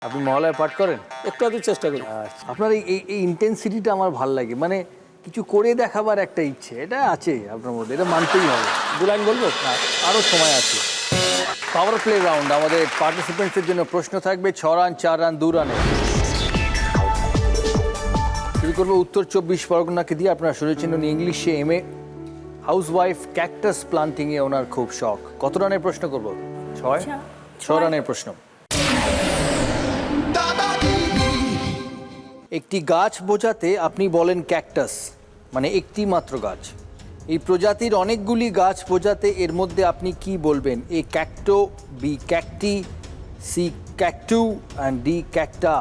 আপনি মহালয়া পাঠ করেন? একটু আধটু চেষ্টা করি। আচ্ছা, আপনার এই ইন্টেন্সিটিটা আমার ভাল লাগে, মানে কিছু করে দেখাবার একটা ইচ্ছে এটা আছে আপনার মধ্যে, এটা মানতেই হবে। 2 লাইন বলবো? না, আরও সময় আছে। পাওয়ার প্লে রাউন্ড, আমাদের পার্টিসিপেন্টসের জন্য প্রশ্ন থাকবে 6 রান, 4 রান, 2 রানে। শুরু করবো উত্তর 24 পরগনাকে দিয়ে। আপনারা শুনেছেন উনি ইংলিশে এমএ, হাউসওয়াইফ, ক্যাকটাস প্লান্টিংয়ে ওনার খুব শখ। কত রানের প্রশ্ন করব? 6 রানের প্রশ্ন। একটি গাছ বোঝাতে আপনি বলেন ক্যাকটাস, মানে একটি মাত্র গাছ। এই প্রজাতির অনেকগুলি গাছ বোঝাতে এর মধ্যে আপনি কি বলবেন? A cacto, B cacti, C cactu and D cacta.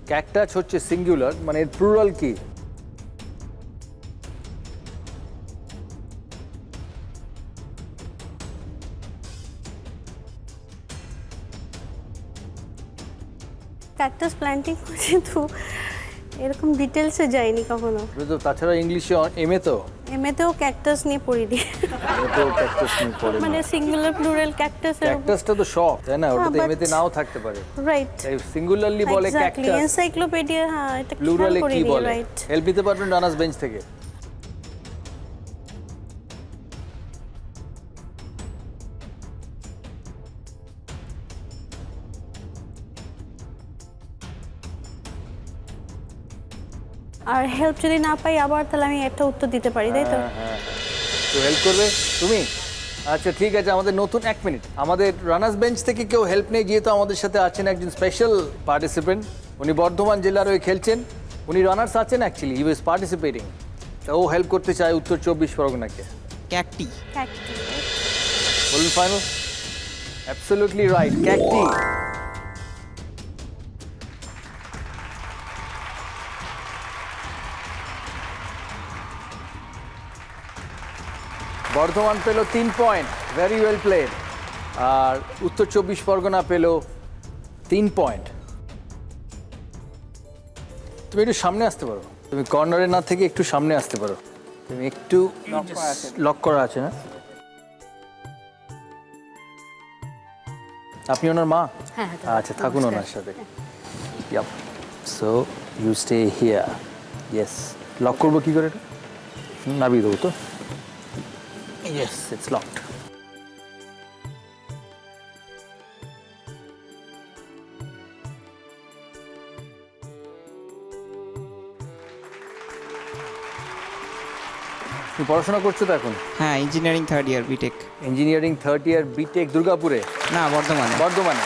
Cactus হচ্ছে সিঙ্গুলার, মানে এর প্লুরাল কি? ক্যাকটাস প্ল্যান্টিং করছি তো এরকম ডিটেলসে যাইনি কখনো। তো তাছাড়া ইংলিশে এমএ তো এমএতেও ক্যাকটাস নিয়ে পড়িনি, ক্যাকটাস নিয়ে পড়ে। মানে সিঙ্গুলার প্লুরাল ক্যাকটাস। ক্যাকটাসটা তো শখ, তাই না? ওটা তো এমএতে নাও থাকতে পারে। রাইট, তাই সিঙ্গুলারলি বলে এক্স্যাক্টলি। ক্যাকটাস। এনসাইক্লোপিডিয়া, হ্যাঁ, এটা প্লুরালে কি বলে? রাইট। হেল্প দিতে পারবেন রানার্স বেঞ্চ থেকে? আর হেল্প যদি না পাই আবার, তাহলে আমি একটা উত্তর দিতে পারি, তাই তো? হ্যাঁ, তো হেল্প করবে তুমি? আচ্ছা ঠিক আছে, আমাদের নতুন 1 মিনিট। আমাদের রানার্স বেঞ্চ থেকে কেউ হেল্প নেই, যেহেতু আমাদের সাথে আছেন একজন স্পেশাল পার্টিসিপেন্ট। উনি বর্ধমান জেলার হয়ে খেলছেন, উনি রানার্স আছেন অ্যাকচুয়ালি, হি ওয়াজ পার্টিসিপেটিং। ও হেল্প করতে চায় উত্তর 24 পরগনাকে। ক্যাকটি। ক্যাকটি। বলুন final. Absolutely right, cacti. Bardhaman পেল 3 পয়েন্ট, ভেরি ওয়েল প্লেড। আর উত্তর 24 পরগনা পেল 3 পয়েন্ট। তুমি একটু সামনে আসতে পারো, তুমি কর্নারে না থেকে একটু সামনে আসতে পারো। তুমি একটু লক করা আছে না? আপনি ওনার মা? হ্যাঁ, আচ্ছা, থাকুন ওনার সাথে। Yep, so you stay here. Yes, lock করবো কি করে এটা? নামিয়ে দেবো তো? Yes, it's locked. তুমি পড়াশোনা করছো তো এখন? হ্যাঁ, ইঞ্জিনিয়ারিং 3rd ইয়ার বিটেক। ইঞ্জিনিয়ারিং 3rd ইয়ার বিটেক দুর্গাপুরে? না, বর্ধমানে। বর্ধমানে।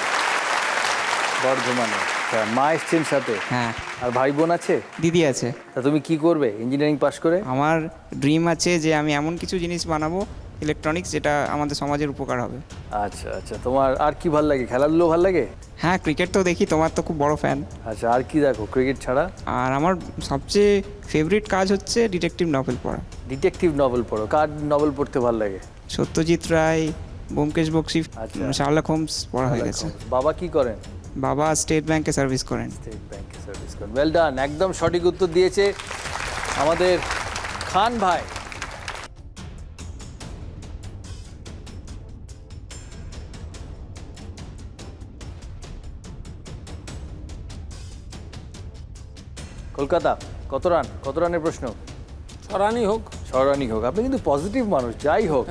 আচ্ছা, মা এসছেন সাথে? হ্যাঁ। আর ভাই বোন আছে? দিদি আছে। তা তুমি কি করবে ইঞ্জিনিয়ারিং পাশ করে? আমার ড্রিম আছে যে আমি এমন কিছু জিনিস বানাবো ইলেকট্রনিক্স, যেটা আমাদের সমাজের উপকার হবে। আচ্ছা আচ্ছা, তোমার আর কি ভাল লাগে? খেলাধুলো ভাল লাগে? হ্যাঁ, ক্রিকেট তো দেখি, তোমার তো খুব বড় ফ্যান। আচ্ছা, আর কি দেখো ক্রিকেট ছাড়া? আর আমার সবচেয়ে ফেভারিট কাজ হচ্ছে ডিটেকটিভ নভেল পড়া। ডিটেকটিভ নভেল পড়ো? কার নভেল পড়তে ভাল লাগে? সত্যজিৎ রায়, ব্যোমকেশ বক্সী, আচ্ছা। শার্লক হোমস পড়া হয়ে গেছে। বাবা কি করেন? বাবা স্টেট ব্যাংকে সার্ভিস করেন। স্টেট ব্যাংকে সার্ভিস করেন। ওয়েল ডান, একদম সঠিক উত্তর দিয়েছে আমাদের খান ভাই। কলকাতা কত রান? কত রানের প্রশ্ন? 6 রানই হোক। 6 রানই হোক। আপনি কিন্তু পজিটিভ মানুষ, যাই হোক।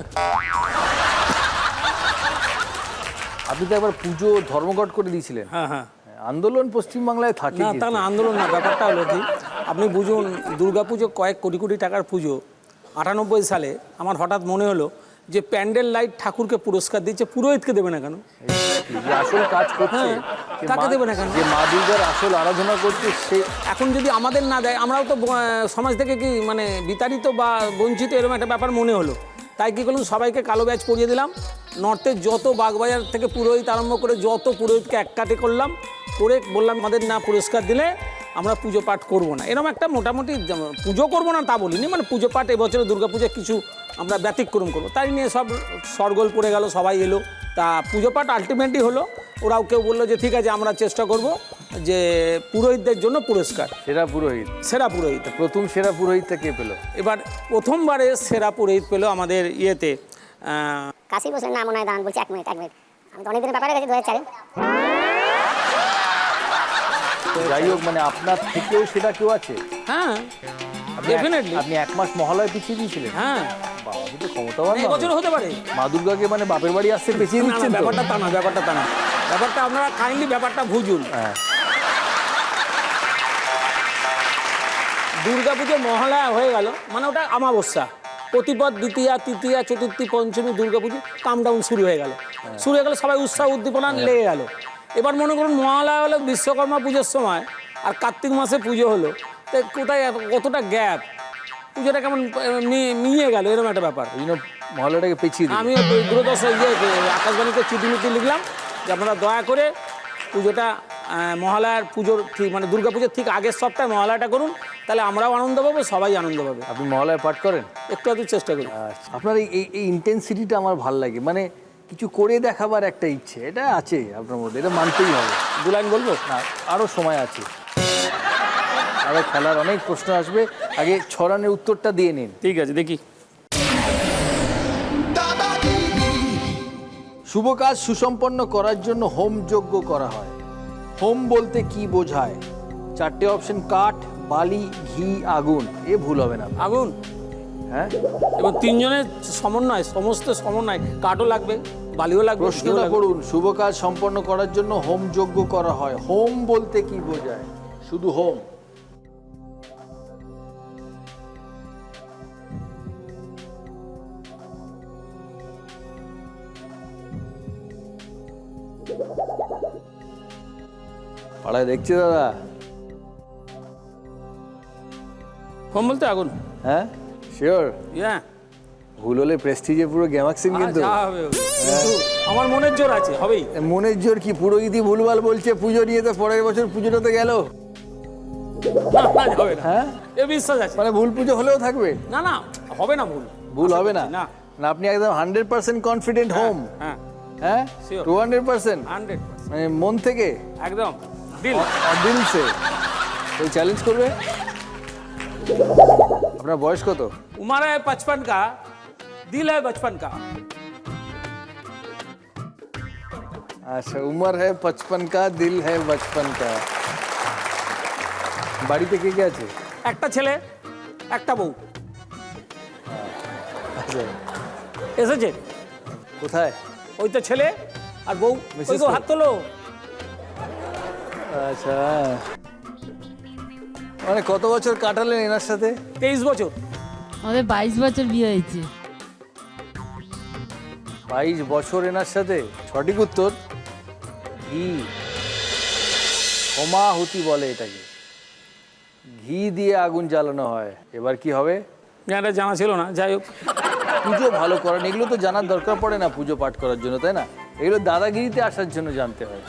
আপনি তো একবার পুজো ধর্মঘট করে দিয়েছিলেন। হ্যাঁ হ্যাঁ। আন্দোলন পশ্চিমবাংলায় থাকে না, তা না, আন্দোলন না, ব্যাপারটা হলো কি, আপনি বুঝুন, দুর্গাপুজো কয়েক কোটি কোটি টাকার পুজো। 98 সালে আমার হঠাৎ মনে হলো যে প্যান্ডেল লাইট ঠাকুরকে পুরস্কার দিচ্ছে, পুরোহিতকে দেবে না কেন? যে আসল কাজ করছে, যে তাকে দেবে না কেন? যে মা দুর্গার আসল আরাধনা করছে সে। এখন যদি আমাদের না দেয়, আমরাও তো সমাজ থেকে কি মানে বিতাড়িত বা বঞ্চিত, এরকম একটা ব্যাপার মনে হলো। তাই কী করলাম, সবাইকে কালো ব্যাজ পরিয়ে দিলাম। নর্থের যত বাগবাজার থেকে পুরোহিত আরম্ভ করে যত পুরোহিতকে এক কাটে করলাম, করে বললাম আমাদের না পুরস্কার দিলে আমরা পুজো পাঠ করবো না। এরকম একটা মোটামুটি, পুজো করবো না তা বলিনি, মানে পুজো পাঠ এবছরে দুর্গাপূজা কিছু আমরা ব্যতিক্রম করবো, তাই নিয়ে সব সরগোল পড়ে গেল, সবাই এলো। তা পুজো পাঠ আলটিমেটলি হলো। ওরাও কেউ বললো যে ঠিক আছে, আমরা চেষ্টা করব যে পুরোহিতদের জন্য পুরস্কার। সেরা পুরোহিত? সেরা পুরোহিত। প্রথম সেরা পুরোহিতটা কে পেল? এবার প্রথমবারে সেরা পুরোহিত পেল আমাদের ইয়েতে কাশি বসলেন না মনে হয় দাঁড়ান, বলছি 1 মিনিট আমি তো অনেক দিনের ব্যাপারে গেছি 2004-এ। যাই হোক, মানে আপনার থেকেও সেটা কেউ আছে? হ্যাঁ আপনি ডেফিনেটলি। আপনি 1 মাস মহালয় পিছিয়ে দিয়েছিলেন? হ্যাঁ বাবা, আপনি তো ক্ষমতাবান এই বছর হতে পারে। মা দুর্গাকে মানে বাপের বাড়ি আসতে পেছিয়ে না না দিচ্ছেন তো? ব্যাপারটা তা না, ব্যাপারটা তা না, ব্যাপারটা আপনারা কাইন্ডলি ব্যাপারটা বুঝুন। হ্যাঁ। দুর্গাপুজো মহালয়া হয়ে গেল মানে ওটা অমাবস্যা, প্রতিপদ, দ্বিতীয়া, তৃতীয়া, চতুর্থী, পঞ্চমী দুর্গাপুজো কামডাউন শুরু হয়ে গেল। শুরু হয়ে গেল, সবাই উৎসাহ উদ্দীপনা লেগে গেল। এবার মনে করুন মহালয়া হলো বিশ্বকর্মা পুজোর সময়, আর কার্তিক মাসে পুজো হলো, তো কোথায় কতটা গ্যাপ, পুজোটা কেমন মিয়ে গেল, এরকম একটা ব্যাপার। ওই জন্য মহালয়াটাকে পেছিয়ে দিন। আমি দূরদর্শন আকাশবাণীতে চিঠি মিঠি লিখলাম যে আপনারা দয়া করে পুজোটা মহালয়ার পুজোর ঠিক মানে দুর্গাপুজোর ঠিক আগের সপ্তাহে মহালয়াটা করুন, তাহলে আমরাও আনন্দ পাবো, সবাই আনন্দ পাবে। আপনি মহালয়া পাঠ করেন? একটু আধটু চেষ্টা করি। আচ্ছা, আপনার এই ইন্টেন্সিটিটা আমার ভালো লাগে, মানে কিছু করে দেখাবার একটা ইচ্ছে এটা আছে আপনার মধ্যে, এটা মানতেই হবে। 2 লাইন বলবো? না, আরও সময় আছে, আরও খেলার অনেক প্রশ্ন আসবে। আগে 6 রানের উত্তরটা দিয়ে নিন। ঠিক আছে, দেখি। শুভ কাজ সুসম্পন্ন করার জন্য হোম যজ্ঞ করা হয়। হোম বলতে কি বোঝায়? 4টে অপশন: কাঠ, বালি, ঘি, আগুন। এ ভুল হবে না। আগুন। হ্যাঁ, এবং 3 জনের সমন্বয়, সমস্ত সমন্বয়, কাঠও লাগবে, বালিও লাগবে, ঘিও প্রশ্নটা লাগবে। পড়ুন। শুভ কাজ সম্পন্ন করার জন্য হোম যজ্ঞ করা হয়। হোম বলতে কি বোঝায়? শুধু হোম। পাড়ায় দেখছি দাদা? হোম বলতে আগুন। হ্যাঁ, শিওর? হ্যাঁ, ভুল হলে প্রেস্টিজে পুরো গ্যামাক্সিন কিন্তু। যা হবে হবে। কিন্তু আমার মনের জোর আছে, হবেই। মনের জোর কি? পুরোহিতই ভুলভাল বলছে পুজো নিয়ে, তো পরের বছর পুজোটা তো গেল। না না, হবে না, হ্যাঁ, এ বিশ্বাস আছে। মানে ভুল পুজো হলেও থাকবে? না না, হবে না ভুল। ভুল হবে না? না না, আপনি একদম 100% কনফিডেন্ট হোম? হ্যাঁ, হ্যাঁ, Sure. 200%? 100% মানে মন থেকে, একদম দিল। দিল সে? ওই চ্যালেঞ্জ করবে? আপনার বয়স কত? उम्र है 55 का, दिल है 55 का। আচ্ছা, উমর হ্যায় 55 কা, দিল হ্যায় 55 কা। বাড়িতে কে কে আছে? একটা ছেলে, একটা বউ। আচ্ছা, এসেছে কোথায়? ওই তো ছেলে আর বউ। Mrs. ওই তো হাত তোলো। আচ্ছা, মানে কত বছর কাটালেন এনার সাথে? 23 বছর। আমাদের 22 বছর বিয়ে হয়েছে। 22 বছর এনার সাথে। সঠিক উত্তর ঘি। হোমাহুতি বলে এটাকে। ঘি দিয়ে আগুন জ্বালানো হয়। এবার কি হবে? এটা জানা ছিল না, যাই হোক। পুজো ভালো করেন, এগুলো তো জানার দরকার পড়ে না পুজো পাঠ করার জন্য, তাই না? এগুলো দাদাগিরিতে আসার জন্য জানতে হয়।